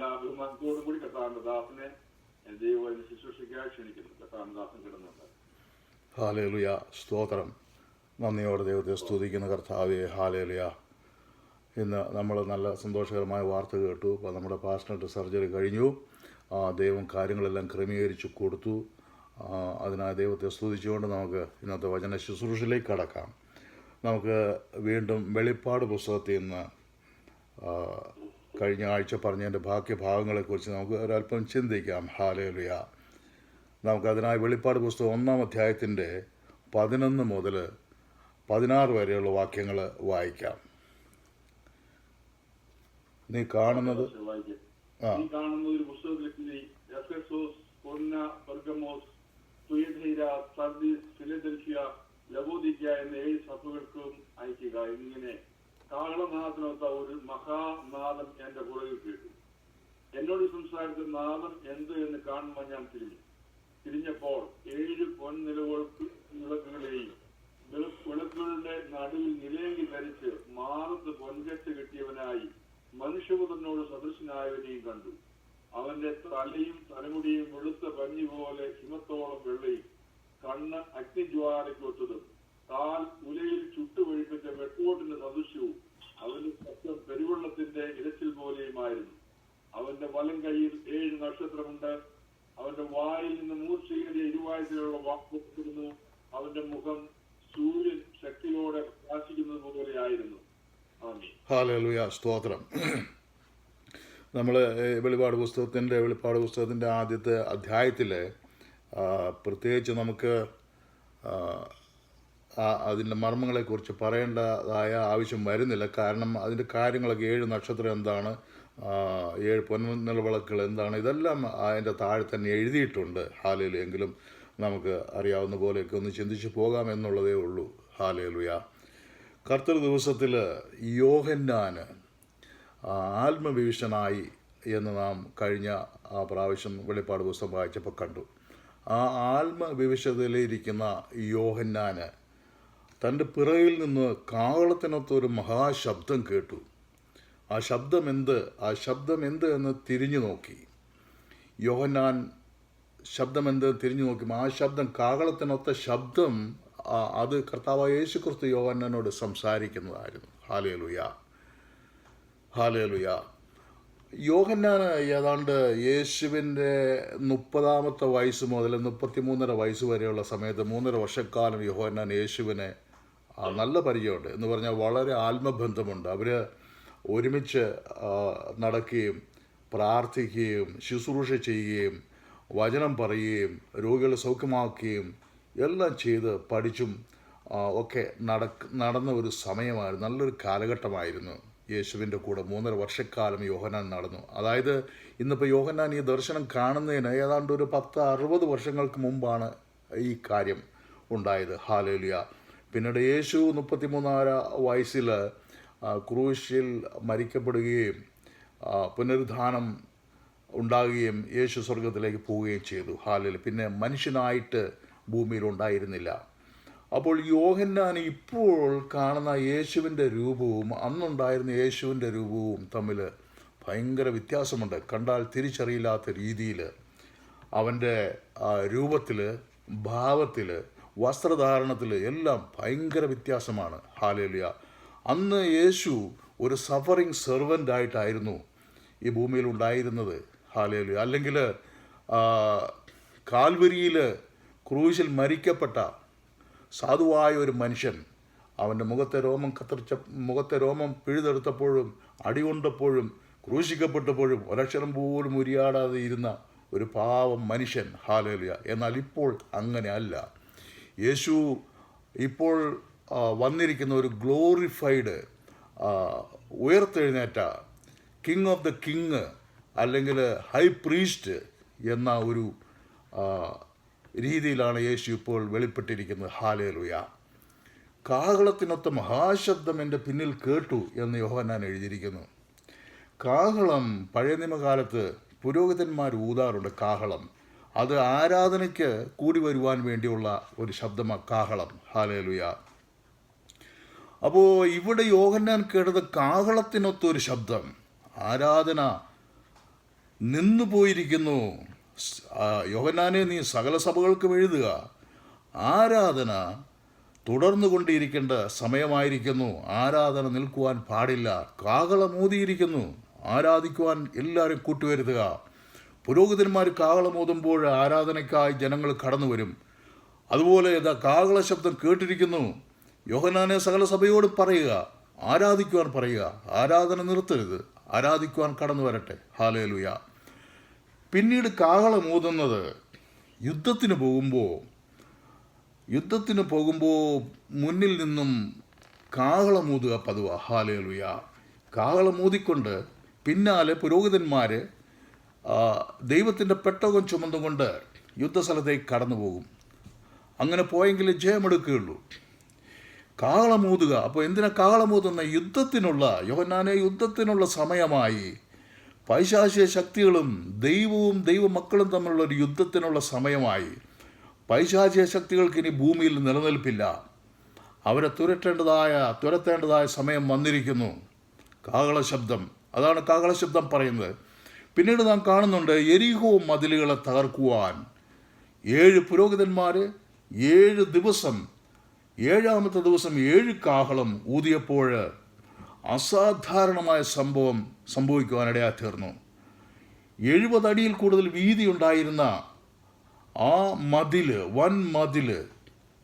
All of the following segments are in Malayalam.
എല്ലാ ബഹുമാനത്തോടും കൂടി കർത്താവിന്റെ ദാസനെ ദൈവം ശുശ്രൂഷയ്ക്കായി ക്ഷണിക്കുന്നു. കർത്താവിന്റെ ദാസൻ കിടന്നുണ്ട്. ഹല്ലേലൂയ, സ്തോത്രം. നന്ദിയോടെ ദൈവത്തെ സ്തുതിക്കുന്ന കർത്താവേ, ഹല്ലേലൂയ. ഇന്ന് നമ്മൾ നല്ല സന്തോഷകരമായ വാർത്ത കേട്ടു. അപ്പോൾ നമ്മുടെ പാസ്റ്ററിൻ്റെ സർജറി കഴിഞ്ഞു. ദൈവം കാര്യങ്ങളെല്ലാം ക്രമീകരിച്ച് കൊടുത്തു. അതിനായി ദൈവത്തെ സ്തുതിച്ചുകൊണ്ട് നമുക്ക് ഇന്നത്തെ വചന ശുശ്രൂഷയിലേക്ക് കടക്കാം. നമുക്ക് വീണ്ടും വെളിപ്പാട് പുസ്തകത്തിൽ നിന്ന് കഴിഞ്ഞ ആഴ്ച പറഞ്ഞതിൻ്റെ ബാക്കി ഭാഗങ്ങളെക്കുറിച്ച് നമുക്ക് ഒരല്പം ചിന്തിക്കാം. ഹല്ലേലൂയ. നമുക്കതിനായി വെളിപ്പാട് പുസ്തകം 1-ാം അധ്യായത്തിൻ്റെ 11 മുതൽ 16 വരെയുള്ള വാക്യങ്ങൾ വായിക്കാം. നീ കാണുന്നത് ഒരു പുസ്തകത്തിൽ Ephesus, Smyrna, Pergamos, തുയഥൈര, Sardis, Philadelphia, ലവോദിക്ക എന്ന 7 സഭകൾക്കും അയക്കുക. ഇങ്ങനെ കാഹളനാദത്തിനൊത്ത ഒരു മഹാനാദം എന്റെ പുറകിൽ കേട്ടു. എന്നോട് സംസാരിച്ച നാദം എന്ത് എന്ന് കാണുമ്പോൾ ഞാൻ തിരിഞ്ഞപ്പോൾ 7 പൊൻനിലവിളക്കുകളെയും വിളക്കുകളുടെ നടുവിൽ നിലയെങ്കിൽ ധരിച്ച് മാറത്ത് പൊൻകെട്ട് കെട്ടിയവനായി മനുഷ്യപുത്രനോട് സദൃശനായവനെയും കണ്ടു. അവന്റെ തലയും തലമുടിയും വെളുത്ത പഞ്ഞി പോലെ ഹിമത്തോളം വെള്ളയും, കണ്ണ് അഗ്നിജ്വാലയ്ക്കൊത്തതും, കാൽ ഉലയിൽ ചുട്ടുപഴിപ്പിച്ച വെട്ടോട്ടിന്റെ സദൃശ്യവും, അവന്റെ ശബ്ദം പെരുവെള്ളത്തിന്റെ ഇരച്ചിൽ പോലെയുമായിരുന്നു. അവന്റെ വലം കൈയിൽ 7 നക്ഷത്രമുണ്ട്. അവന്റെ വായിൽ നിന്ന് മൂർച്ചയേറിയ ഇരുവായത്തിലുള്ള വാക്കുന്നു. അവന്റെ മുഖം സൂര്യൻ ശക്തിയോടെ പ്രകാശിക്കുന്നത് പോലെയായിരുന്നു. ഹല്ലേലൂയ, സ്തോത്രം. നമ്മൾ വെളിപ്പാട് പുസ്തകത്തിൻ്റെ ആദ്യത്തെ അധ്യായത്തിൽ പ്രത്യേകിച്ച് നമുക്ക് അതിൻ്റെ മർമ്മങ്ങളെക്കുറിച്ച് പറയേണ്ടതായ ആവശ്യം വരുന്നില്ല. കാരണം അതിൻ്റെ കാര്യങ്ങളൊക്കെ 7 നക്ഷത്രം എന്താണ്, 7 പൊൻനിലവിളക്കുകൾ എന്താണ്, ഇതെല്ലാം അതിൻ്റെ താഴെ തന്നെ എഴുതിയിട്ടുണ്ട്. ഹല്ലേലൂയ. എങ്കിലും നമുക്ക് അറിയാവുന്ന പോലെയൊക്കെ ഒന്ന് ചിന്തിച്ച് പോകാമെന്നുള്ളതേ ഉള്ളൂ. ഹല്ലേലൂയ. കർത്തൃ ദിവസത്തിൽ യോഹന്നാൻ ആത്മവിവശനായി എന്ന് നാം കഴിഞ്ഞ പ്രാവശ്യം വെളിപ്പാട് പുസ്തകം വായിച്ചപ്പോൾ കണ്ടു. ആ ആത്മവിവശതയിലിരിക്കുന്ന യോഹന്നാന് തൻ്റെ പിറകിൽ നിന്ന് കാഹളത്തിനൊത്തൊരു മഹാശബ്ദം കേട്ടു. ആ ശബ്ദം എന്ത് എന്ന് തിരിഞ്ഞു നോക്കി. യോഹന്നാൻ ശബ്ദമെന്ത് തിരിഞ്ഞു നോക്കുമ്പോൾ ആ ശബ്ദം, കാഹളത്തിനൊത്ത ശബ്ദം, അത് കർത്താവായ യേശുക്രിസ്തു യോഹന്നാനോട് സംസാരിക്കുന്നതായിരുന്നു. Hallelujah, hallelujah. യോഹന്നാന് ഏതാണ്ട് യേശുവിൻ്റെ 30-ാമത്തെ വയസ്സ് മുതൽ 33.5 വയസ്സ് വരെയുള്ള സമയത്ത് 3.5 വർഷക്കാലം യോഹന്നാൻ യേശുവിനെ നല്ല പരിചയമുണ്ട്. എന്ന് പറഞ്ഞാൽ വളരെ ആത്മബന്ധമുണ്ട്. അവർ ഒരുമിച്ച് നടക്കുകയും പ്രാർത്ഥിക്കുകയും ശുശ്രൂഷ ചെയ്യുകയും വചനം പറയുകയും രോഗികളെ സൗഖ്യമാക്കുകയും എല്ലാം ചെയ്ത് പഠിച്ചും ഒക്കെ നടന്ന ഒരു സമയമായിരുന്നു. നല്ലൊരു കാലഘട്ടമായിരുന്നു. യേശുവിൻ്റെ കൂടെ 3.5 വർഷക്കാലം യോഹന്നാൻ നടന്നു. അതായത് ഇന്നിപ്പോൾ യോഹന്നാൻ ഈ ദർശനം കാണുന്നതിന് ഏതാണ്ട് ഒരു 10-60 വർഷങ്ങൾക്ക് മുമ്പാണ് ഈ കാര്യം ഉണ്ടായത്. ഹല്ലേലൂയ. പിന്നീട് യേശു 33 വയസ്സിൽ ക്രൂശിൽ മരിക്കപ്പെടുകയും പുനരുദ്ധാനം ഉണ്ടാകുകയും യേശു സ്വർഗത്തിലേക്ക് പോവുകയും ചെയ്തു. ഹല്ലേലൂയ. പിന്നെ മനുഷ്യനായിട്ട് ഭൂമിയിൽ ഉണ്ടായിരുന്നില്ല. അപ്പോൾ യോഹന്നാൻ ഇപ്പോൾ കാണുന്ന യേശുവിൻ്റെ രൂപവും അന്നുണ്ടായിരുന്ന യേശുവിൻ്റെ രൂപവും തമ്മിൽ ഭയങ്കര വ്യത്യാസമുണ്ട്. കണ്ടാൽ തിരിച്ചറിയില്ലാത്ത രീതിയിൽ അവൻ്റെ രൂപത്തിൽ, ഭാവത്തിൽ, വസ്ത്രധാരണത്തിൽ എല്ലാം ഭയങ്കര വ്യത്യാസമാണ്. ഹല്ലേലൂയ. അന്ന് യേശു ഒരു സഫറിങ് സെർവൻ്റ് ആയിട്ടായിരുന്നു ഈ ഭൂമിയിൽ ഉണ്ടായിരുന്നത്. ഹല്ലേലൂയ. അല്ലെങ്കിൽ കാൽവരിയിൽ ക്രൂശിൽ മരിക്കപ്പെട്ട സാധുവായ ഒരു മനുഷ്യൻ, അവൻ്റെ മുഖത്തെ രോമം പിഴുതെടുത്തപ്പോഴും അടികൊണ്ടപ്പോഴും ക്രൂശിക്കപ്പെട്ടപ്പോഴും ഒരക്ഷരം പോലും ഉരിയാടാതെ ഇരുന്ന ഒരു പാവം മനുഷ്യൻ. ഹല്ലേലൂയ. എന്നാൽ ഇപ്പോൾ അങ്ങനെ അല്ല. യേശു ഇപ്പോൾ വന്നിരിക്കുന്ന ഒരു ഗ്ലോറിഫൈഡ്, ഉയർത്തെഴുന്നേറ്റ കിങ് ഓഫ് ദ കിങ് അല്ലെങ്കിൽ ഹൈ പ്രീസ്റ്റ് എന്ന ഒരു രീതിയിലാണ് യേശു ഇപ്പോൾ വെളിപ്പെട്ടിരിക്കുന്നത്. ഹല്ലേലൂയ. കാഹളത്തിനൊത്ത മഹാശബ്ദം എൻ്റെ പിന്നിൽ കേട്ടു എന്ന് യോഹന്നാൻ എഴുതിയിരിക്കുന്നു. കാഹളം പഴയ നിയമകാലത്ത് പുരോഹിതന്മാർ ഊതാറുണ്ട്. കാഹളം അത് ആരാധനയ്ക്ക് കൂടി വരുവാൻ വേണ്ടിയുള്ള ഒരു ശബ്ദമാണ് കാഹളം. ഹല്ലേലൂയ. അപ്പോൾ ഇവിടെ യോഹന്നാൻ കേട്ടത് കാഹളത്തിനൊത്തൊരു ശബ്ദം, ആരാധന നിന്നു പോയിരിക്കുന്നു. യോഹന്നാനെ, നീ സകല സഭകൾക്കും എഴുതുക, ആരാധന തുടർന്നു കൊണ്ടിരിക്കേണ്ട സമയമായിരിക്കുന്നു. ആരാധന നിൽക്കുവാൻ പാടില്ല. കാഹളമൂതിയിരിക്കുന്നു, ആരാധിക്കുവാൻ എല്ലാവരും കൂട്ടുവരുത്തുക. പുരോഹിതന്മാർ കാഹളമൂതുമ്പോൾ ആരാധനയ്ക്കായി ജനങ്ങൾ കടന്നു വരും. അതുപോലെ കാഹള ശബ്ദം കേട്ടിരിക്കുന്നു. യോഹന്നാനെ സകല സഭയോട് പറയുക, ആരാധിക്കുവാൻ പറയുക, ആരാധന നിർത്തരുത്, ആരാധിക്കുവാൻ കടന്നു വരട്ടെ. ഹല്ലേലൂയ. പിന്നീട് കാഹളമൂതുന്നത് യുദ്ധത്തിന് പോകുമ്പോൾ മുന്നിൽ നിന്നും കാഹളമൂതുക പതിവാ. ഹല്ലേലൂയ. കാഹളമൂതിക്കൊണ്ട് പിന്നാലെ പുരോഹിതന്മാർ ദൈവത്തിൻ്റെ പെട്ടകം ചുമന്നുകൊണ്ട് യുദ്ധസ്ഥലത്തേക്ക് കടന്നു പോകും. അങ്ങനെ പോയെങ്കിൽ ജയമെടുക്കുകയുള്ളൂ. കാഹളമൂതുക. അപ്പോൾ എന്തിനാ കാഹളമൂതുന്ന? യോഹന്നാനെ, യുദ്ധത്തിനുള്ള സമയമായി. പൈശാചിക ശക്തികളും ദൈവവും ദൈവമക്കളും തമ്മിലുള്ള ഒരു യുദ്ധത്തിനുള്ള സമയമായി. പൈശാചിക ശക്തികൾക്ക് ഇനി ഭൂമിയിൽ നിലനിൽപ്പില്ല. അവരെ തുരത്തേണ്ടതായ സമയം വന്നിരിക്കുന്നു. കാഹളശബ്ദം, അതാണ് കാഹളശബ്ദം പറയുന്നത്. പിന്നീട് നാം കാണുന്നുണ്ട്, യെരിഹോ മതിലുകളെ തകർക്കുവാൻ 7 പുരോഹിതന്മാർ 7 ദിവസം, 7ാമത്തെ ദിവസം 7 കാഹളം ഊതിയപ്പോൾ അസാധാരണമായ സംഭവം സംഭവിക്കുവാനിടയായി തീർന്നു. 70 അടിയിൽ കൂടുതൽ വീതി ഉണ്ടായിരുന്ന ആ വൻ മതില്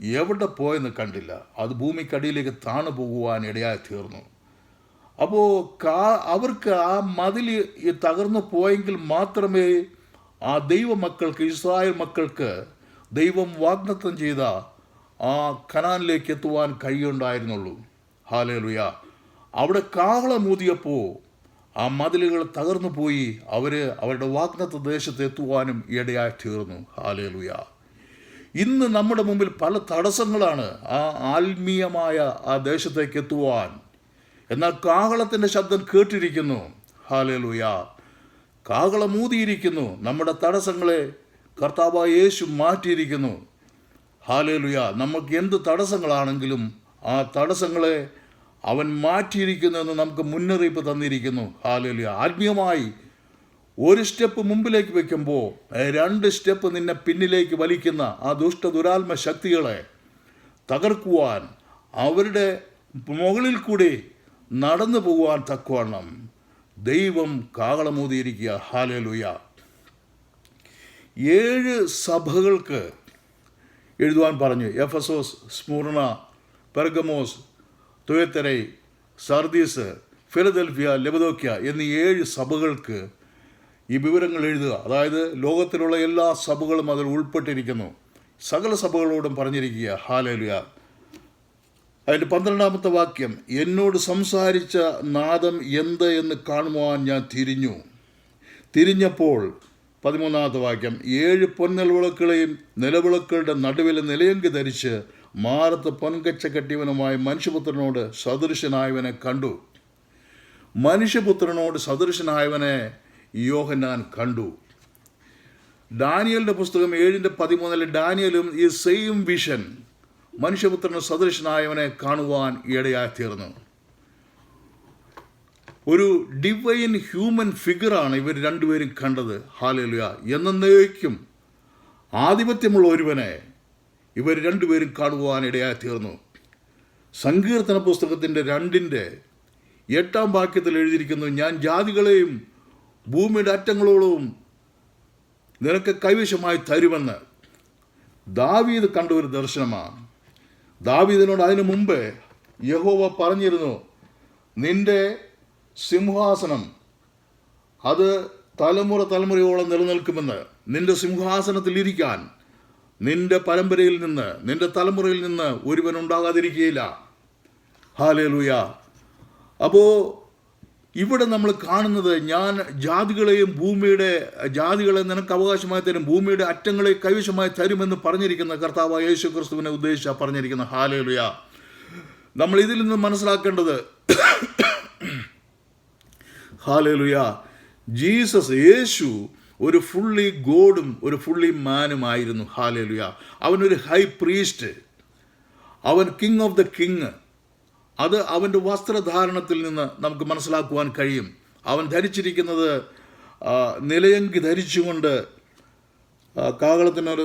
എവിടെ പോയെന്ന് കണ്ടില്ല. അത് ഭൂമിക്കടിയിലേക്ക് താണു പോകുവാൻ ഇടയായി തീർന്നു. അപ്പോൾ അവർക്ക് ആ മതിൽ തകർന്നു പോയെങ്കിൽ മാത്രമേ ആ ദൈവമക്കൾക്ക്, ഇസ്രായേൽ മക്കൾക്ക് ദൈവം വാഗ്ദത്തം ചെയ്ത ആ കനാനിലേക്ക് എത്തുവാൻ കഴിയുണ്ടായിരുന്നുള്ളൂ. ഹല്ലേലൂയ. അവിടെ കാഹളമൂതിയപ്പോൾ ആ മതിലുകൾ തകർന്നു പോയി. അവരുടെ വാഗ്ദത്ത ദേശത്ത് എത്തുവാനും ഇടയായി തീർന്നു. ഹല്ലേലൂയ. ഇന്ന് നമ്മുടെ മുമ്പിൽ പല തടസ്സങ്ങളാണ് ആ ആത്മീയമായ ആ ദേശത്തേക്ക് എത്തുവാൻ. എന്നാൽ കാഹളത്തിൻ്റെ ശബ്ദം കേട്ടിരിക്കുന്നു. ഹല്ലേലൂയ. കാഹളമൂതിയിരിക്കുന്നു. നമ്മുടെ തടസ്സങ്ങളെ കർത്താവായ യേശു മാറ്റിയിരിക്കുന്നു. ഹല്ലേലൂയ. നമുക്ക് എന്ത് തടസ്സങ്ങളാണെങ്കിലും ആ തടസ്സങ്ങളെ അവൻ മാറ്റിയിരിക്കുന്നു എന്ന് നമുക്ക് മുന്നറിയിപ്പ് തന്നിരിക്കുന്നു. ഹല്ലേലൂയ. ആത്മീയമായി ഒരു സ്റ്റെപ്പ് മുമ്പിലേക്ക് വെക്കുമ്പോൾ 2 സ്റ്റെപ്പ് നിന്നെ പിന്നിലേക്ക് വലിക്കുന്ന ആ ദുരാത്മ ശക്തികളെ തകർക്കുവാൻ, അവരുടെ മുകളിൽ കൂടി നടന്നു പോകുവാൻ തക്കവണ്ണം ദൈവം കാഹളമൂതിയിരിക്കുക. ഹല്ലേലൂയ. 7 സഭകൾക്ക് എഴുതുവാൻ പറഞ്ഞു. എഫെസോസ്, സ്മുർണ, പെർഗമോസ്, തുയത്തരൈ, സർദീസ്, ഫിലദൽഫിയ, ലവദോക്യ എന്നീ 7 സഭകൾക്ക് ഈ വിവരങ്ങൾ എഴുതുക. അതായത് ലോകത്തിലുള്ള എല്ലാ സഭകളും അതിൽ ഉൾപ്പെട്ടിരിക്കുന്നു. സകല സഭകളോടും പറഞ്ഞിരിക്കുക. ഹല്ലേലൂയ. അതിൻ്റെ 12ാമത്തെ വാക്യം, എന്നോട് സംസാരിച്ച നാദം എന്ത് എന്ന് കാണുവാൻ ഞാൻ തിരിഞ്ഞപ്പോൾ 13ാമത്തെ വാക്യം, 7 പൊൻനിലവിളക്കുകളെയും നിലവിളക്കുകളുടെ നടുവിൽ നിലയങ്കി ധരിച്ച് മാറത്ത് പൊൻകച്ച കെട്ടിയവനുമായ മനുഷ്യപുത്രനോട് സദൃശനായവനെ കണ്ടു. മനുഷ്യപുത്രനോട് സദൃശനായവനെ യോഹന്നാൻ കണ്ടു. ഡാനിയലിൻ്റെ പുസ്തകം 7:13 ഡാനിയലും ഈ സെയിം വിഷൻ, മനുഷ്യപുത്രന് സദൃശനായവനെ കാണുവാൻ ഇടയായി തീർന്നു. ഒരു ഡിവൈൻ ഹ്യൂമൻ ഫിഗറാണ് ഇവർ രണ്ടുപേരും കണ്ടത്. ഹല്ലേലൂയ. എന്നേക്കും ആധിപത്യമുള്ള ഒരുവനെ ഇവർ രണ്ടുപേരും കാണുവാൻ ഇടയായി തീർന്നു. സങ്കീർത്തന പുസ്തകത്തിൻ്റെ 2:8 വാക്യത്തിൽ എഴുതിയിരിക്കുന്നു, ഞാൻ ജാതികളെയും ഭൂമിയുടെ അറ്റങ്ങളോളവും നിനക്ക് കൈവശമായി തരുമെന്ന്. ദാവീദ് കണ്ട ഒരു ദർശനമാണ്. ദാവീദിനോട് അതിനു മുമ്പ് യഹോവ പറഞ്ഞിരുന്നു, നിന്റെ സിംഹാസനം അത് തലമുറയോളം നിലനിൽക്കുമെന്ന്. നിന്റെ സിംഹാസനത്തിൽ ഇരിക്കാൻ നിന്റെ പരമ്പരയിൽ നിന്ന്, നിന്റെ തലമുറയിൽ നിന്ന് ഒരുവൻ ഉണ്ടാകാതിരിക്കുകയില്ല. ഹല്ലേലൂയ. അപ്പോൾ ഇവിടെ നമ്മൾ കാണുന്നത്, ഞാൻ ജാതികളെ നിനക്ക് അവകാശമായി തരും, ഭൂമിയുടെ അറ്റങ്ങളെ കൈവശമായി തരുമെന്ന് പറഞ്ഞിരിക്കുന്ന കർത്താവായ യേശു ക്രിസ്തുവിനെ ഉദ്ദേശിച്ചാണ് പറഞ്ഞിരിക്കുന്ന. ഹല്ലേലൂയ. നമ്മൾ ഇതിൽ നിന്ന് മനസ്സിലാക്കേണ്ടത്, ഹല്ലേലൂയ, യേശു ഒരു ഫുള്ളി ഗോഡും ഒരു ഫുള്ളി മാനുമായിരുന്നു. ഹല്ലേലൂയ. അവനൊരു ഹൈ പ്രീസ്റ്റ്, അവൻ കിങ് ഓഫ് ദ കിങ്. അത് അവൻ്റെ വസ്ത്രധാരണത്തിൽ നിന്ന് നമുക്ക് മനസ്സിലാക്കുവാൻ കഴിയും. അവൻ ധരിച്ചിരിക്കുന്നത് നിലയങ്കി ധരിച്ചുകൊണ്ട് കാഹളത്തിനൊരു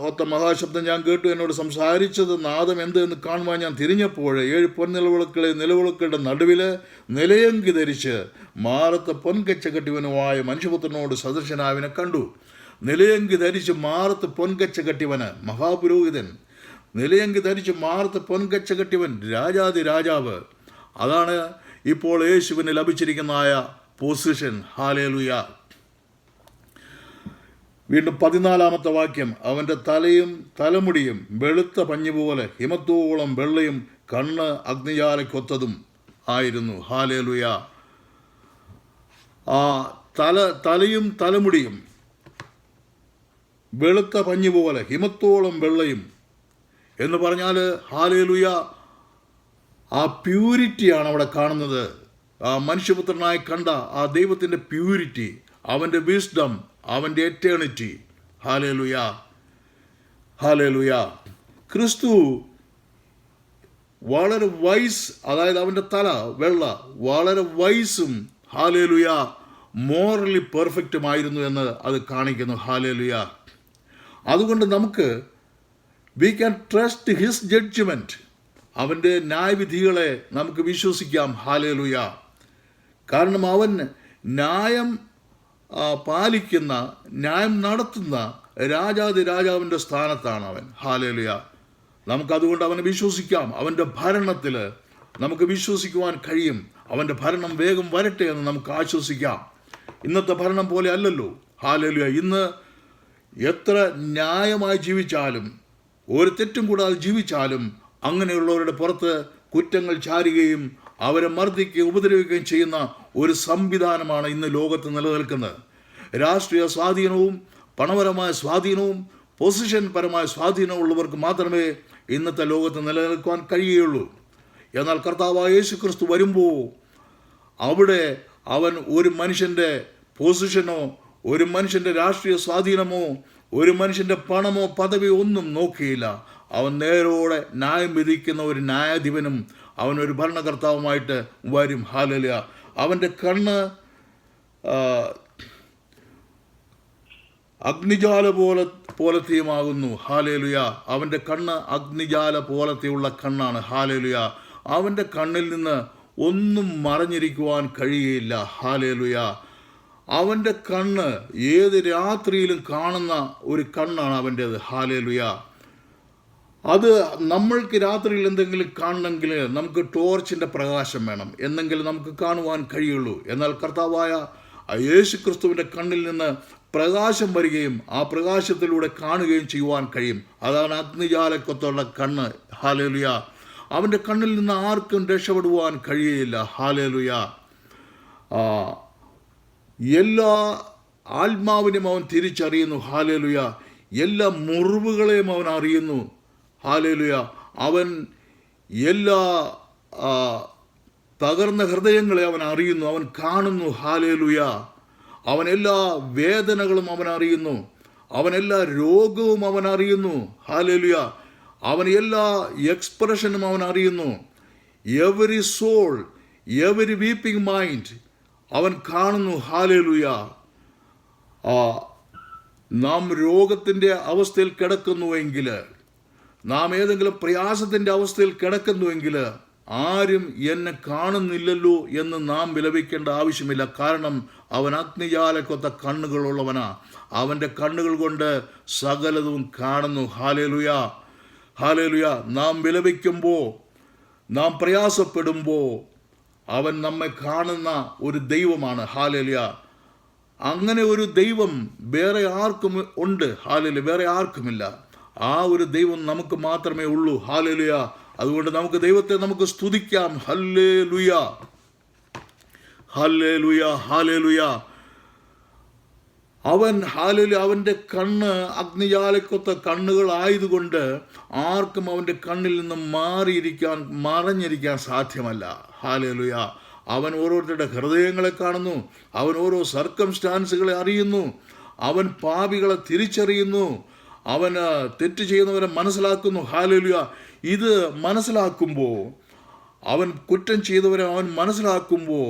ഒത്ത മഹാശബ്ദം ഞാൻ കേട്ടു, എന്നോട് സംസാരിച്ചത് നാദം എന്ത് എന്ന് കാണുവാൻ ഞാൻ തിരിഞ്ഞപ്പോൾ 7 നിലവിളക്കുകളുടെ നടുവിൽ നിലയങ്കി ധരിച്ച് മാറത്ത് പൊൻകച്ച കെട്ടിവനുമായ മനുഷ്യപുത്രനോട് സദൃശനാവിനെ കണ്ടു. നിലയങ്കി ധരിച്ച് മാറത്ത് പൊൻകച്ച കെട്ടിവന് മഹാപുരോഹിതൻ, നിലയങ്കി ധരിച്ച് മാറത്ത് പൊൻകച്ച കെട്ടിവൻ രാജാതി രാജാവ്. അതാണ് ഇപ്പോൾ യേശുവിന് ലഭിച്ചിരിക്കുന്നതായ പൊസിഷൻ. ഹല്ലേലൂയ. വീണ്ടും 14-ാമത്തെ വാക്യം, അവൻ്റെ തലയും തലമുടിയും വെളുത്ത പഞ്ഞുപോലെ ഹിമത്തോളം വെള്ളയും കണ്ണ് അഗ്നിജാലയ്ക്കൊത്തതും ആയിരുന്നു. ഹല്ലേലൂയ. ആ തലയും തലമുടിയും വെളുത്ത പഞ്ഞുപോലെ ഹിമത്തോളം വെള്ളയും എന്ന് പറഞ്ഞാൽ ഹല്ലേലൂയ, ആ പ്യൂരിറ്റിയാണ് അവിടെ കാണുന്നത്. ആ മനുഷ്യപുത്രനായി കണ്ട ആ ദൈവത്തിൻ്റെ പ്യൂരിറ്റി, അവൻ്റെ വിസ്ഡം, അവൻ്റെ എറ്റേണിറ്റി. Hallelujah, hallelujah. ക്രിസ്തു വളരെ വൈസ്, അതായത് അവൻ്റെ തല വെള്ള, വളരെ വൈസും ഹല്ലേലൂയ മോറലി പെർഫെക്റ്റുമായിരുന്നു എന്ന് അത് കാണിക്കുന്നു. ഹല്ലേലൂയ. അതുകൊണ്ട് നമുക്ക് we can trust his judgement, അവൻ്റെ ന്യായവിധികളെ നമുക്ക് വിശ്വസിക്കാം. ഹല്ലേലൂയ. കാരണം അവൻ ന്യായം പാലിക്കുന്ന, ന്യായം നടത്തുന്ന രാജാതി രാജാവിൻ്റെ സ്ഥാനത്താണ് അവൻ. ഹല്ലേലൂയ. നമുക്കതുകൊണ്ട് അവനെ വിശ്വസിക്കാം. അവൻ്റെ ഭരണത്തിൽ നമുക്ക് വിശ്വസിക്കുവാൻ കഴിയും. അവൻ്റെ ഭരണം വേഗം വരട്ടെ എന്ന് നമുക്ക് ആശ്വസിക്കാം. ഇന്നത്തെ ഭരണം പോലെ അല്ലല്ലോ. ഹല്ലേലൂയ. ഇന്ന് എത്ര ന്യായമായി ജീവിച്ചാലും, ഒരു തെറ്റും കൂടാതെ ജീവിച്ചാലും, അങ്ങനെയുള്ളവരുടെ പുറത്ത് കുറ്റങ്ങൾ ചാരുകയും അവരെ മർദ്ദിക്കുകയും ഉപദ്രവിക്കുകയും ചെയ്യുന്ന ഒരു സംവിധാനമാണ് ഇന്ന് ലോകത്ത് നിലനിൽക്കുന്നത്. രാഷ്ട്രീയ സ്വാധീനവും പണപരമായ സ്വാധീനവും പൊസിഷൻ പരമായ സ്വാധീനമുള്ളവർക്ക് മാത്രമേ ഇന്നത്തെ ലോകത്ത് നിലനിൽക്കുവാൻ കഴിയുകയുള്ളൂ. എന്നാൽ കർത്താവായ യേശുക്രിസ്തു വരുമ്പോൾ അവിടെ അവൻ ഒരു മനുഷ്യൻ്റെ പൊസിഷനോ, ഒരു മനുഷ്യൻ്റെ രാഷ്ട്രീയ സ്വാധീനമോ, ഒരു മനുഷ്യൻ്റെ പണമോ പദവിയോ ഒന്നും നോക്കിയില്ല. അവൻ നേരോടെ ന്യായം വിധിക്കുന്ന ഒരു ന്യായാധിപനും അവനൊരു ഭരണകർത്താവുമായിട്ട് വരും. ഹല്ലേലൂയ. അവൻ്റെ കണ്ണ് അഗ്നിജാല പോലത്തെയുമാകുന്നു. ഹല്ലേലൂയ. അവൻ്റെ കണ്ണ് അഗ്നിജാല പോലത്തെയുള്ള കണ്ണാണ്. ഹല്ലേലൂയ. അവൻ്റെ കണ്ണിൽ നിന്ന് ഒന്നും മറഞ്ഞിരിക്കുവാൻ കഴിയുകയില്ല. ഹല്ലേലൂയ. അവൻ്റെ കണ്ണ് ഏത് രാത്രിയിലും കാണുന്ന ഒരു കണ്ണാണ് അവൻ്റേത്. ഹല്ലേലൂയ. അത് നമ്മൾക്ക് രാത്രിയിൽ എന്തെങ്കിലും കാണണമെങ്കിൽ നമുക്ക് ടോർച്ചിൻ്റെ പ്രകാശം വേണം, എന്നെങ്കിലും നമുക്ക് കാണുവാൻ കഴിയുള്ളൂ. എന്നാൽ കർത്താവായ യേശുക്രിസ്തുവിൻ്റെ കണ്ണിൽ നിന്ന് പ്രകാശം വരികയും ആ പ്രകാശത്തിലൂടെ കാണുകയും ചെയ്യുവാൻ കഴിയും. അതാണ് അഗ്നിജാലക്കൊത്തുള്ള കണ്ണ്. ഹല്ലേലൂയ. അവൻ്റെ കണ്ണിൽ നിന്ന് ആർക്കും രക്ഷപ്പെടുവാൻ കഴിയുകയില്ല. ഹല്ലേലൂയ. എല്ലാ ആത്മാവിനെയും അവൻ തിരിച്ചറിയുന്നു. ഹല്ലേലൂയ. എല്ലാ മുറിവുകളെയും അവൻ അറിയുന്നു. ഹല്ലേലൂയ. അവൻ എല്ലാ തകർന്ന ഹൃദയങ്ങളെ അവൻ അറിയുന്നു, അവൻ കാണുന്നു. ഹല്ലേലൂയ. അവൻ എല്ലാ വേദനകളും അവൻ അറിയുന്നു, അവൻ എല്ലാ രോഗവും അവൻ അറിയുന്നു. ഹല്ലേലൂയ. അവൻ എല്ലാ എക്സ്പ്രഷനും അവൻ അറിയുന്നു. Every soul, every weeping mind അവൻ കാണുന്നു. ഹല്ലേലൂയ. നാം രോഗത്തിൻ്റെ അവസ്ഥയിൽ കിടക്കുന്നുവെങ്കിൽ, നാം ഏതെങ്കിലും പ്രയാസത്തിൻ്റെ അവസ്ഥയിൽ കിടക്കുന്നുവെങ്കിൽ ആരും എന്നെ കാണുന്നില്ലല്ലോ എന്ന് നാം വിലപിക്കേണ്ട ആവശ്യമില്ല. കാരണം അവൻ അഗ്നിജാലക്കൊത്ത കണ്ണുകളുള്ളവനാ. അവൻ്റെ കണ്ണുകൾ കൊണ്ട് സകലതും കാണുന്നു. ഹല്ലേലൂയ. ഹല്ലേലൂയ. നാം വിലപിക്കുമ്പോൾ, നാം പ്രയാസപ്പെടുമ്പോൾ അവൻ നമ്മെ കാണുന്ന ഒരു ദൈവമാണ്. ഹല്ലേലൂയ. അങ്ങനെ ഒരു ദൈവം വേറെ ആർക്കും ഉണ്ട്. ഹല്ലേലൂയ. വേറെ ആർക്കുമില്ല. ആ ഒരു ദൈവം നമുക്ക് മാത്രമേ ഉള്ളൂ. ഹല്ലേലൂയ. അതുകൊണ്ട് നമുക്ക് ദൈവത്തെ നമുക്ക് സ്തുതിക്കാം. Hallelujah, hallelujah, hallelujah. അവൻ്റെ കണ്ണ് അഗ്നിജാലക്കൊത്ത കണ്ണുകളായതുകൊണ്ട് ആർക്കും അവൻ്റെ കണ്ണിൽ നിന്ന് മറഞ്ഞിരിക്കാൻ സാധ്യമല്ല. ഹല്ലേലൂയ. അവൻ ഓരോരുത്തരുടെ ഹൃദയങ്ങളെ കാണുന്നു, അവൻ ഓരോ സർക്കംസ്റ്റാൻസുകളെ അറിയുന്നു, അവൻ പാപികളെ തിരിച്ചറിയുന്നു, അവൻ തെറ്റ് ചെയ്യുന്നവരെ മനസ്സിലാക്കുന്നു. ഹല്ലേലൂയ. ഇത് മനസ്സിലാക്കുമ്പോൾ, അവൻ കുറ്റം ചെയ്തവരെ അവൻ മനസ്സിലാക്കുമ്പോൾ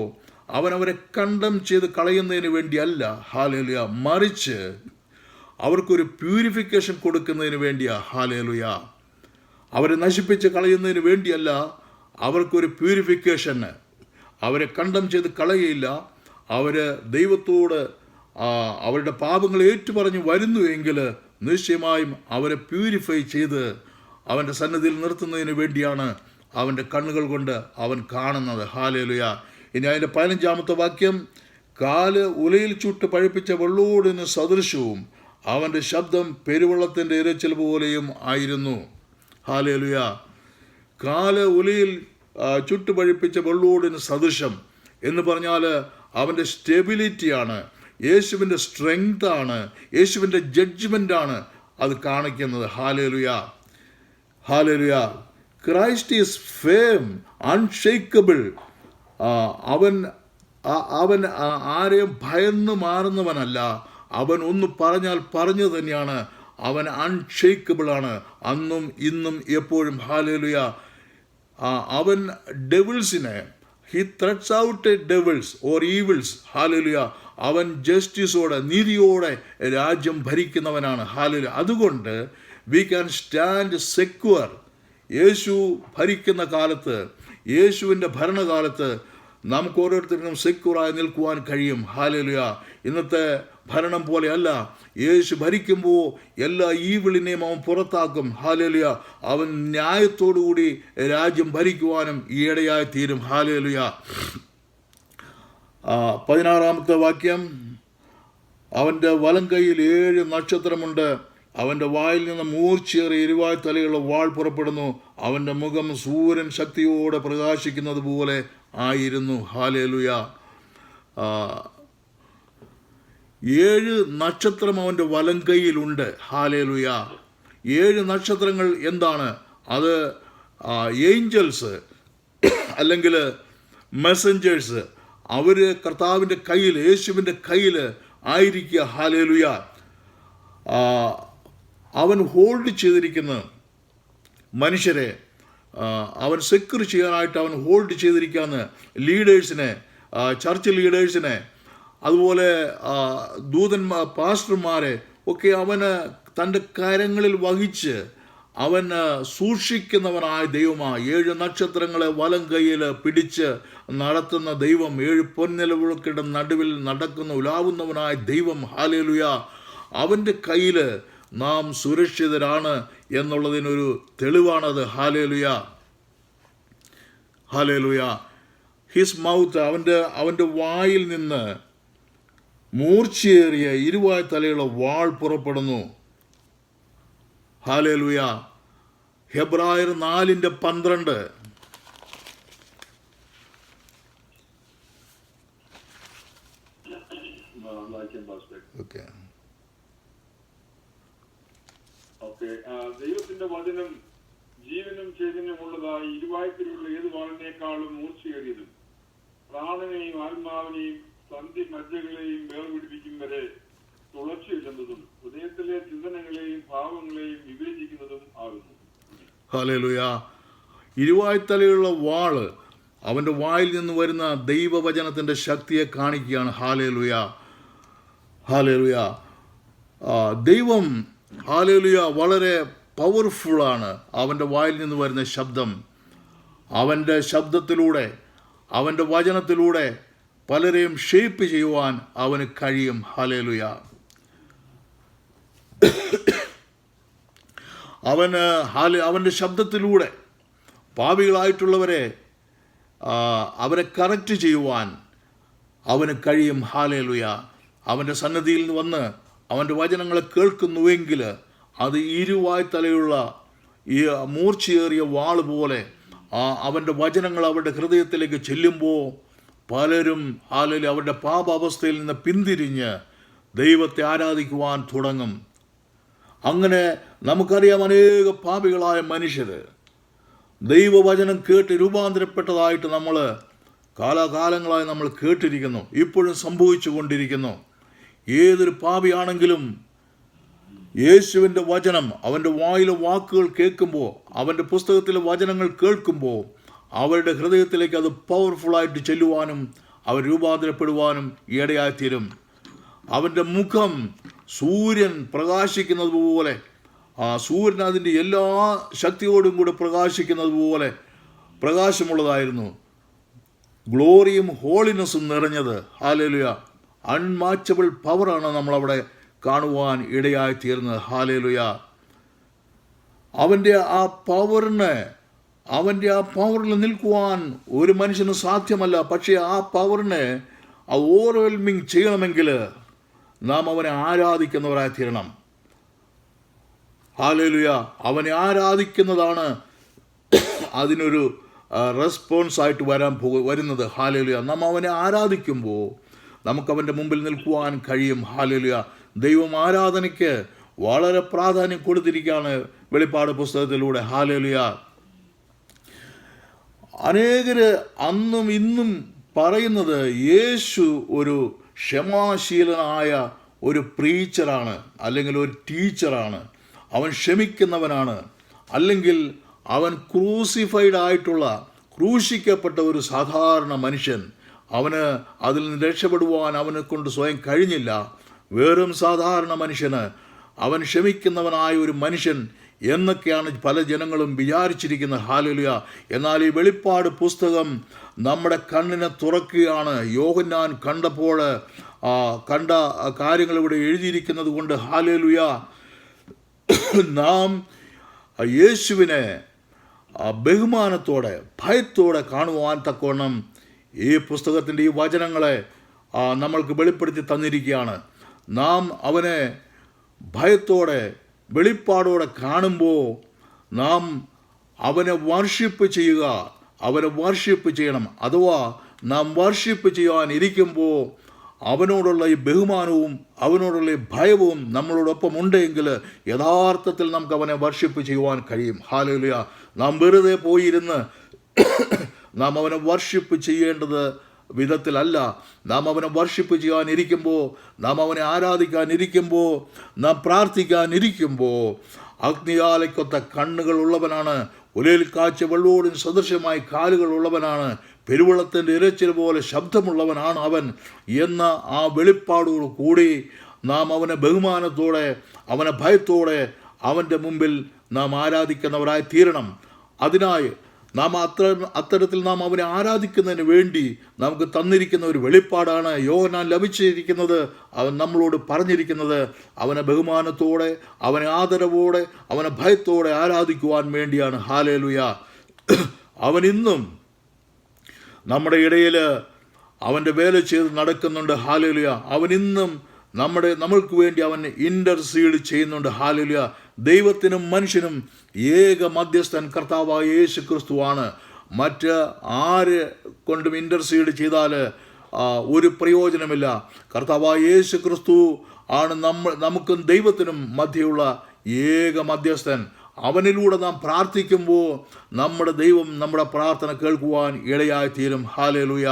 അവരെ കണ്ടം ചെയ്ത് കളയുന്നതിന് വേണ്ടിയല്ല, ഹല്ലേലൂയ, മറിച്ച് അവർക്കൊരു പ്യൂരിഫിക്കേഷൻ കൊടുക്കുന്നതിന് വേണ്ടിയാ, ഹല്ലേലൂയ. അവരെ നശിപ്പിച്ച് കളയുന്നതിന് വേണ്ടിയല്ല, അവർക്കൊരു പ്യൂരിഫിക്കേഷന്. അവരെ കണ്ടം ചെയ്ത് കളയുകയില്ല. അവർ ദൈവത്തോട് അവരുടെ പാപങ്ങൾ ഏറ്റുപറഞ്ഞ് വരുന്നുവെങ്കിൽ നിശ്ചയമായും അവരെ പ്യൂരിഫൈ ചെയ്ത് അവൻ്റെ സന്നിധിയിൽ നിർത്തുന്നതിന് വേണ്ടിയാണ് അവൻ്റെ കണ്ണുകൾ കൊണ്ട് അവൻ കാണുന്നത്, ഹല്ലേലൂയ. ഇനി അതിൻ്റെ 15-ാമത്തെ വാക്യം, കാല് ഉലയിൽ ചുട്ട് പഴുപ്പിച്ച വെള്ളോടിന് സദൃശവും അവൻ്റെ ശബ്ദം പെരുവെള്ളത്തിൻ്റെ ഇരച്ചിൽ പോലെയും ആയിരുന്നു, ഹല്ലേലൂയ. കാല് ഉലയിൽ ചുട്ട് പഴുപ്പിച്ച വെള്ളോടിന് സദൃശം എന്ന് പറഞ്ഞാൽ അവൻ്റെ സ്റ്റെബിലിറ്റിയാണ്, യേശുവിൻ്റെ സ്ട്രെങ്താണ്, യേശുവിൻ്റെ ജഡ്ജ്മെൻ്റാണ് അത് കാണിക്കുന്നത്, hallelujah, hallelujah. Christ is firm, unshakeable. അവൻ ആരെയും ഭയന്ന് മാറുന്നവനല്ല. അവൻ ഒന്ന് പറഞ്ഞാൽ പറഞ്ഞു തന്നെയാണ്. അവൻ അൺഷേക്കബിൾ ആണ്, അന്നും ഇന്നും എപ്പോഴും, ഹല്ലേലൂയ. അവൻ ഡെവിൾസിനെ, he treads out devils or evils, hallelujah. അവൻ ജസ്റ്റിസോടെ, നീതിയോടെ രാജ്യം ഭരിക്കുന്നവനാണ്, ഹല്ലേലൂയ. അതുകൊണ്ട് we can stand secure. Yeshu ഭരിക്കുന്ന കാലത്ത്, യേശുവിൻ്റെ ഭരണകാലത്ത് നമുക്ക് ഓരോരുത്തർക്കും സെക്യൂറായി നിൽക്കുവാൻ കഴിയും, ഹല്ലേലൂയ. ഇന്നത്തെ ഭരണം പോലെയല്ല. യേശു ഭരിക്കുമ്പോൾ എല്ലാ ഈവിളിനെയും അവൻ പുറത്താക്കും, ഹല്ലേലൂയ. അവൻ ന്യായത്തോടുകൂടി രാജ്യം ഭരിക്കുവാനും ഈയിടെയായി തീരും, ഹല്ലേലൂയ. 16-ാമത്തെ വാക്യം, അവൻ്റെ വലം കൈയിൽ 7 നക്ഷത്രമുണ്ട്, അവൻ്റെ വായിൽ നിന്ന് മൂർച്ചയേറിയ ഇരുവായ് തലയുള്ള വാൾ പുറപ്പെടുന്നു, അവൻ്റെ മുഖം സൂര്യൻ ശക്തിയോടെ പ്രകാശിക്കുന്നത് പോലെ ആയിരുന്നു, ഹല്ലേലൂയ. 7 നക്ഷത്രം അവൻ്റെ വലം കൈയിലുണ്ട്, ഹല്ലേലൂയ. 7 നക്ഷത്രങ്ങൾ എന്താണ്? അത് ഏഞ്ചൽസ് അല്ലെങ്കിൽ മെസ്സഞ്ചേഴ്സ്, അവർ കർത്താവിൻ്റെ കയ്യിൽ, യേശുവിൻ്റെ കയ്യിൽ ആയിരിക്കുക, ഹല്ലേലൂയ. അവൻ ഹോൾഡ് ചെയ്തിരിക്കുന്ന മനുഷ്യരെ അവൻ സെക്യൂർ ചെയ്യാനായിട്ട് അവൻ ഹോൾഡ് ചെയ്തിരിക്കുകയാണ്. ലീഡേഴ്സിനെ, ചർച്ച് ലീഡേഴ്സിനെ, അതുപോലെ ദൂതന്മാർ, പാസ്റ്റർമാരെ ഒക്കെ അവന് തൻ്റെ കരങ്ങളിൽ വഹിച്ച് അവൻ സൂക്ഷിക്കുന്നവനായ ദൈവമാണ്. 7 നക്ഷത്രങ്ങളെ വലം കൈയിൽ പിടിച്ച് നടത്തുന്ന ദൈവം, 7 പൊൻനിലവിളക്കുകളുടെ നടുവിൽ നടക്കുന്ന ഉലാവുന്നവനായ ദൈവം, ഹല്ലേലൂയ. അവൻ്റെ കയ്യിൽ നാം സുരക്ഷിതരാണ് എന്നുള്ളതിനൊരു തെളിവാണത്, ഹല്ലേലൂയ, ഹല്ലേലൂയ. ഹിസ് മൗത്ത്, അവൻ്റെ വായിൽ നിന്ന് മൂർച്ചയേറിയ ഇരുവായ് തലയുള്ള വാൾ പുറപ്പെടുന്നു, ഹല്ലേലൂയ. ഹെബ്രായർ 4:12. ഓക്കെ. ദൈവത്തിന്റെ വചനം ജീവനും ചൈതന്യമുള്ളതായി ഇരുവായ്ത്തിലുള്ള ഏത് വാളിനേക്കാളും മൂർച്ചയേറിയതും പ്രാണനെയും ആത്മാവിനെയും സന്ധി മജ്ജകളെയും വേർപിടിപ്പിക്കും വരെ തുളച്ചിടുന്നതും ഹൃദയത്തിലെ ചിന്തനങ്ങളെയും ഭാവങ്ങളെയും വിവേചിക്കുന്നതും ആകുന്നു, ഹല്ലേലൂയ. ഇരുവായ്ത്തലയുള്ള വാള് അവൻ്റെ വായിൽ നിന്ന് വരുന്ന ദൈവവചനത്തിൻ്റെ ശക്തിയെ കാണിക്കുകയാണ്, ഹല്ലേലൂയ, ഹല്ലേലൂയ. ദൈവം, ഹല്ലേലൂയ, വളരെ പവർഫുള്ളാണ്. അവൻ്റെ വായിൽ നിന്ന് വരുന്ന ശബ്ദം, അവൻ്റെ ശബ്ദത്തിലൂടെ, അവൻ്റെ വചനത്തിലൂടെ പലരെയും ഷേപ്പ് ചെയ്യുവാൻ അവന് കഴിയും, ഹല്ലേലൂയ. അവൻ്റെ ശബ്ദത്തിലൂടെ പാപികളായിട്ടുള്ളവരെ അവരെ കറക്റ്റ് ചെയ്യുവാൻ അവന് കഴിയും, ഹല്ലേലൂയ. അവൻ്റെ സന്നിധിയിൽ നിന്ന് വന്ന് അവൻ്റെ വചനങ്ങളെ കേൾക്കുന്നുവെങ്കിൽ അത് ഇരുവായ്ത്തലയുള്ള ഈ മൂർച്ചയേറിയ വാൾ പോലെ അവൻ്റെ വചനങ്ങൾ അവരുടെ ഹൃദയത്തിലേക്ക് ചെല്ലുമ്പോൾ പലരും ഹല്ലേലൂയ അവരുടെ പാപാവസ്ഥയിൽ നിന്ന് പിന്തിരിഞ്ഞ് ദൈവത്തെ ആരാധിക്കുവാൻ തുടങ്ങും. അങ്ങനെ നമുക്കറിയാം, അനേക പാപികളായ മനുഷ്യർ ദൈവവചനം കേട്ട് രൂപാന്തരപ്പെട്ടതായിട്ട് നമ്മൾ കാലാകാലങ്ങളായി നമ്മൾ കേട്ടിരിക്കുന്നു, ഇപ്പോഴും സംഭവിച്ചു കൊണ്ടിരിക്കുന്നു. ഏതൊരു പാപിയാണെങ്കിലും യേശുവിൻ്റെ വചനം, അവൻ്റെ വായിലെ വാക്കുകൾ കേൾക്കുമ്പോൾ, അവൻ്റെ പുസ്തകത്തിലെ വചനങ്ങൾ കേൾക്കുമ്പോൾ അവരുടെ ഹൃദയത്തിലേക്ക് അത് പവർഫുള്ളായിട്ട് ചെല്ലുവാനും അവൻ രൂപാന്തരപ്പെടുവാനും ഇടയായിത്തീരും. അവൻ്റെ മുഖം സൂര്യൻ പ്രകാശിക്കുന്നത് പോലെ, സൂര്യൻ അതിൻ്റെ എല്ലാ ശക്തിയോടും കൂടെ പ്രകാശിക്കുന്നത് പോലെ പ്രകാശമുള്ളതായിരുന്നു. ഗ്ലോറിയും ഹോളിനെസ്സും നിറഞ്ഞത്. ഹല്ലേലൂയ. അൺമാച്ചബിൾ പവറാണ് നമ്മളവിടെ കാണുവാൻ ഇടയായിത്തീരുന്നത്. ഹല്ലേലൂയ. അവൻ്റെ ആ പവറിൽ നിൽക്കുവാൻ ഒരു മനുഷ്യന് സാധ്യമല്ല. പക്ഷേ ആ പവറിനെ ഓവർവെൽമിങ് ചെയ്യണമെങ്കിൽ നാം അവനെ ആരാധിക്കുന്നവരായി തീരണം. ഹല്ലേലൂയ. അവനെ ആരാധിക്കുന്നതാണ് അതിനൊരു റെസ്പോൺസായിട്ട് വരുന്നത്. ഹല്ലേലൂയ. നാം അവനെ ആരാധിക്കുമ്പോൾ നമുക്കവൻ്റെ മുമ്പിൽ നിൽക്കുവാൻ കഴിയും. ഹല്ലേലൂയ. ദൈവം ആരാധനയ്ക്ക് വളരെ പ്രാധാന്യം കൊടുത്തിരിക്കുകയാണ് വെളിപ്പാട് പുസ്തകത്തിലൂടെ. ഹല്ലേലൂയ. അനേകര് അന്നും ഇന്നും പറയുന്നത് യേശു ഒരു ക്ഷമാശീലനായ ഒരു പ്രീച്ചറാണ്, അല്ലെങ്കിൽ ഒരു ടീച്ചറാണ്, അവൻ ക്ഷമിക്കുന്നവനാണ്, അല്ലെങ്കിൽ അവൻ ക്രൂശിക്കപ്പെട്ട ഒരു സാധാരണ മനുഷ്യൻ, അവന് അതിൽ നിന്ന് രക്ഷപ്പെടുവാൻ അവനെ കൊണ്ട് സ്വയം കഴിഞ്ഞില്ല, വെറും സാധാരണ മനുഷ്യന്, അവൻ ക്ഷമിക്കുന്നവനായ ഒരു മനുഷ്യൻ എന്നൊക്കെയാണ് പല ജനങ്ങളും വിചാരിച്ചിരിക്കുന്നത്. ഹല്ലേലൂയ. എന്നാൽ ഈ വെളിപ്പാട് പുസ്തകം നമ്മുടെ കണ്ണിനെ തുറക്കുകയാണ്. യോഹന്നാൻ കണ്ട കാര്യങ്ങൾ ഇവിടെ എഴുതിയിരിക്കുന്നത് കൊണ്ട് ഹല്ലേലൂയ നാം യേശുവിനെ ബഹുമാനത്തോടെ ഭയത്തോടെ കാണുവാൻ തക്കവണ്ണം ഈ പുസ്തകത്തിൻ്റെ ഈ വചനങ്ങളെ നമ്മൾക്ക് വെളിപ്പെടുത്തി തന്നിരിക്കുകയാണ്. നാം അവനെ ഭയത്തോടെ വെളിപ്പാടോടെ കാണുമ്പോൾ നാം അവനെ വർഷിപ്പ് ചെയ്യുക, അവനെ വർഷിപ്പ് ചെയ്യണം. അഥവാ നാം വർഷിപ്പ് ചെയ്യാൻ ഇരിക്കുമ്പോൾ അവനോടുള്ള ഈ ബഹുമാനവും അവനോടുള്ള ഈ ഭയവും നമ്മളോടൊപ്പം ഉണ്ടെങ്കിൽ യഥാർത്ഥത്തിൽ നമുക്ക് അവനെ വർഷിപ്പ് ചെയ്യുവാൻ കഴിയും. ഹല്ലേലൂയ. നാം വെറുതെ പോയിരുന്ന് നാം അവനെ വർഷിപ്പ് ചെയ്യേണ്ടത് വിധത്തിലല്ല. നാം അവനെ വർഷിപ്പ് ചെയ്യാനിരിക്കുമ്പോൾ, നാം അവനെ ആരാധിക്കാനിരിക്കുമ്പോൾ, നാം പ്രാർത്ഥിക്കാനിരിക്കുമ്പോൾ അഗ്നിയാലയ്ക്കൊത്ത കണ്ണുകൾ ഉള്ളവനാണ്, ഉലയിൽ കാഴ്ച വെള്ളോടും സദൃശമായി കാലുകൾ ഉള്ളവനാണ്, പെരുവെള്ളത്തിൻ്റെ ഇരച്ചിൽ പോലെ ശബ്ദമുള്ളവനാണ് അവൻ എന്ന ആ വെളിപ്പാടോടു കൂടി നാം അവനെ ബഹുമാനത്തോടെ അവനെ ഭയത്തോടെ അവൻ്റെ മുമ്പിൽ നാം ആരാധിക്കുന്നവരായി തീരണം. അതിനായി നാം അത്തരത്തിൽ നാം അവനെ ആരാധിക്കുന്നതിന് വേണ്ടി നമുക്ക് തന്നിരിക്കുന്ന ഒരു വെളിപ്പാടാണ് യോഹന്നാൻ ലഭിച്ചിരിക്കുന്നത്. അവൻ നമ്മളോട് പറഞ്ഞിരിക്കുന്നത് അവനെ ബഹുമാനത്തോടെ അവനെ ആദരവോടെ അവനെ ഭയത്തോടെ ആരാധിക്കുവാൻ വേണ്ടിയാണ്. ഹല്ലേലൂയ. അവൻ ഇന്നും നമ്മുടെ ഇടയിൽ അവൻ്റെ വേല ചെയ്ത് നടക്കുന്നുണ്ട്. ഹല്ലേലൂയ. അവൻ ഇന്നും നമ്മൾക്ക് വേണ്ടി അവൻ ഇൻ്റർസീഡ് ചെയ്യുന്നുണ്ട്. ഹല്ലേലൂയ. ദൈവത്തിനും മനുഷ്യനും ഏക മധ്യസ്ഥൻ കർത്താവായ യേശു ക്രിസ്തുവാണ്. മറ്റ് ആര് കൊണ്ടും ഇൻ്റർസീഡ് ചെയ്താൽ ഒരു പ്രയോജനമില്ല. കർത്താവായ യേശു ക്രിസ്തു ആണ് നമുക്കും ദൈവത്തിനും മധ്യയുള്ള ഏക മധ്യസ്ഥൻ. അവനിലൂടെ നാം പ്രാർത്ഥിക്കുമ്പോൾ നമ്മുടെ ദൈവം നമ്മുടെ പ്രാർത്ഥന കേൾക്കുവാൻ ഇടയായിത്തീരും. ഹല്ലേലൂയ.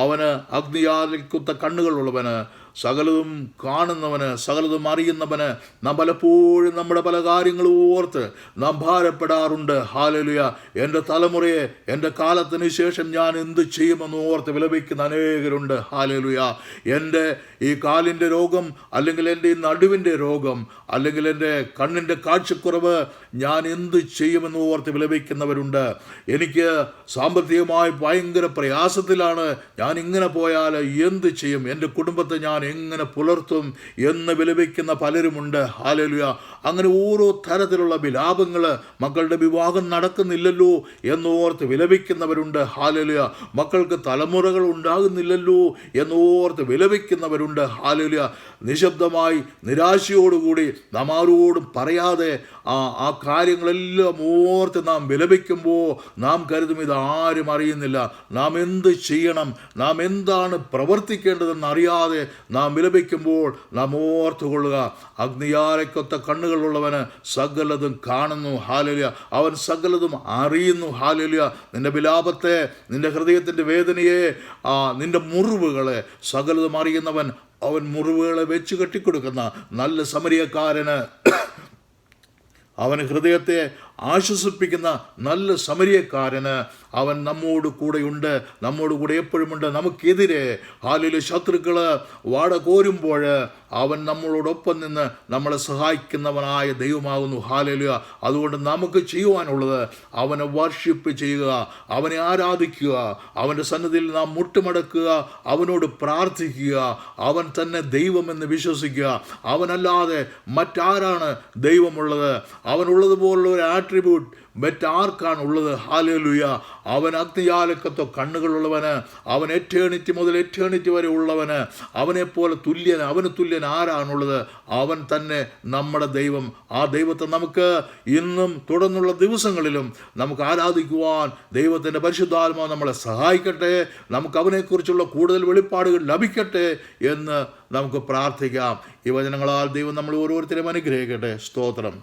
അവന് അഗ്നിയാലിക്കുത്ത കണ്ണുകളുള്ളവന്, സകലതും കാണുന്നവന്, സകലതും അറിയുന്നവന് നാം പലപ്പോഴും നമ്മുടെ പല കാര്യങ്ങളും ഓർത്ത് നാം ഭാരപ്പെടാറുണ്ട്. ഹല്ലേലൂയ. എൻ്റെ തലമുറയെ, എൻ്റെ കാലത്തിന് ശേഷം ഞാൻ എന്ത് ചെയ്യുമെന്ന് ഓർത്ത് വിലപിക്കുന്ന അനേകരുണ്ട്. ഹല്ലേലൂയ. എൻ്റെ ഈ കാലിൻ്റെ രോഗം, അല്ലെങ്കിൽ എൻ്റെ ഈ നടുവിൻ്റെ രോഗം, അല്ലെങ്കിൽ എൻ്റെ കണ്ണിൻ്റെ കാഴ്ചക്കുറവ്, ഞാൻ എന്ത് ചെയ്യുമെന്ന് ഓർത്ത് വിലപിക്കുന്നവരുണ്ട്. എനിക്ക് സാമ്പത്തികമായി ഭയങ്കര പ്രയാസത്തിലാണ്, ഞാൻ ഇങ്ങനെ പോയാൽ എന്ത് ചെയ്യും, എൻ്റെ കുടുംബത്തെ ഞാൻ എങ്ങനെ പുലർത്തും എന്ന് വിലപിക്കുന്ന പലരുമുണ്ട്. ഹല്ലേലൂയ. അങ്ങനെ ഓരോ തരത്തിലുള്ള വിലാപങ്ങൾ, മക്കളുടെ വിവാഹം നടക്കുന്നില്ലല്ലോ എന്നോർത്ത് വിലപിക്കുന്നവരുണ്ട്. ഹല്ലേലൂയ. മക്കൾക്ക് തലമുറകൾ ഉണ്ടാകുന്നില്ലല്ലോ എന്നോർത്ത് വിലപിക്കുന്നവരുണ്ട്. ഹല്ലേലൂയ. നിശബ്ദമായി നിരാശയോടുകൂടി നാം ആരോടും പറയാതെ ആ കാര്യങ്ങളെല്ലാം ഓർത്ത് നാം വിലപിക്കുമ്പോൾ നാം കരുതും ഇതാരും അറിയുന്നില്ല. നാം എന്ത് ചെയ്യണം, നാം എന്താണ് പ്രവർത്തിക്കേണ്ടതെന്ന് അറിയാതെ നാം വിലപിക്കുമ്പോൾ നാം ഓർത്തുകൊള്ളുക, അഗ്നിയാലയ്ക്കൊത്ത കണ്ണുകളുള്ളവന് സകലതും കാണുന്നു. ഹല്ലേലൂയ. അവൻ സകലതും അറിയുന്നു. ഹല്ലേലൂയ. നിന്റെ വിലാപത്തെ, നിന്റെ ഹൃദയത്തിൻ്റെ വേദനയെ, നിന്റെ മുറിവുകളെ സകലതും അറിയുന്നവൻ. അവൻ മുറിവുകളെ വെച്ച് കെട്ടിക്കൊടുക്കുന്ന നല്ല സമരിയക്കാരന് അവൻ ഹൃദയത്തെ ആശ്വസിപ്പിക്കുന്ന നല്ല സമരിയക്കാരന് അവൻ നമ്മോട് കൂടെയുണ്ട്, നമ്മോട് കൂടെ എപ്പോഴുമുണ്ട്. നമുക്കെതിരെ ഹാലേലൂയ ശത്രുക്കള് വാട കോരുമ്പോൾ അവൻ നമ്മളോടൊപ്പം നിന്ന് നമ്മളെ സഹായിക്കുന്നവനായ ദൈവമാകുന്നു. ഹാലേലൂയ. അതുകൊണ്ട് നമുക്ക് ചെയ്യുവാനുള്ളത് അവനെ വർഷിപ്പ് ചെയ്യുക, അവനെ ആരാധിക്കുക, അവൻ്റെ സന്നിധിയിൽ നാം മുട്ടുമടക്കുക, അവനോട് പ്രാർത്ഥിക്കുക, അവൻ തന്നെ ദൈവമെന്ന് വിശ്വസിക്കുക. അവനല്ലാതെ മറ്റാരാണ് ദൈവമുള്ളത്? അവനുള്ളതുപോലുള്ള ഒരു ആട്രിബ്യൂട്ട് മറ്റാർക്കാണ് ഉള്ളത്? ഹാലേലൂയ. അവൻ അഗ്നിജാലക്കത്തോ കണ്ണുകളുള്ളവന്, അവൻ എറ്റേണിറ്റി മുതൽ എറ്റേണിറ്റി വരെ ഉള്ളവന്, അവനെപ്പോലെ തുല്യന്, അവന് തുല്യൻ ആരാണുള്ളത്? അവൻ തന്നെ നമ്മുടെ ദൈവം. ആ ദൈവത്തെ നമുക്ക് ഇന്നും തുടർന്നുള്ള ദിവസങ്ങളിലും നമുക്ക് ആരാധിക്കുവാൻ ദൈവത്തിൻ്റെ പരിശുദ്ധാത്മാവ് നമ്മളെ സഹായിക്കട്ടെ. നമുക്ക് അവനെക്കുറിച്ചുള്ള കൂടുതൽ വെളിപ്പാടുകൾ ലഭിക്കട്ടെ എന്ന് നമുക്ക് പ്രാർത്ഥിക്കാം. ഈ വചനങ്ങളാൽ ദൈവം നമ്മൾ ഓരോരുത്തരെയും അനുഗ്രഹിക്കട്ടെ. സ്തോത്രം.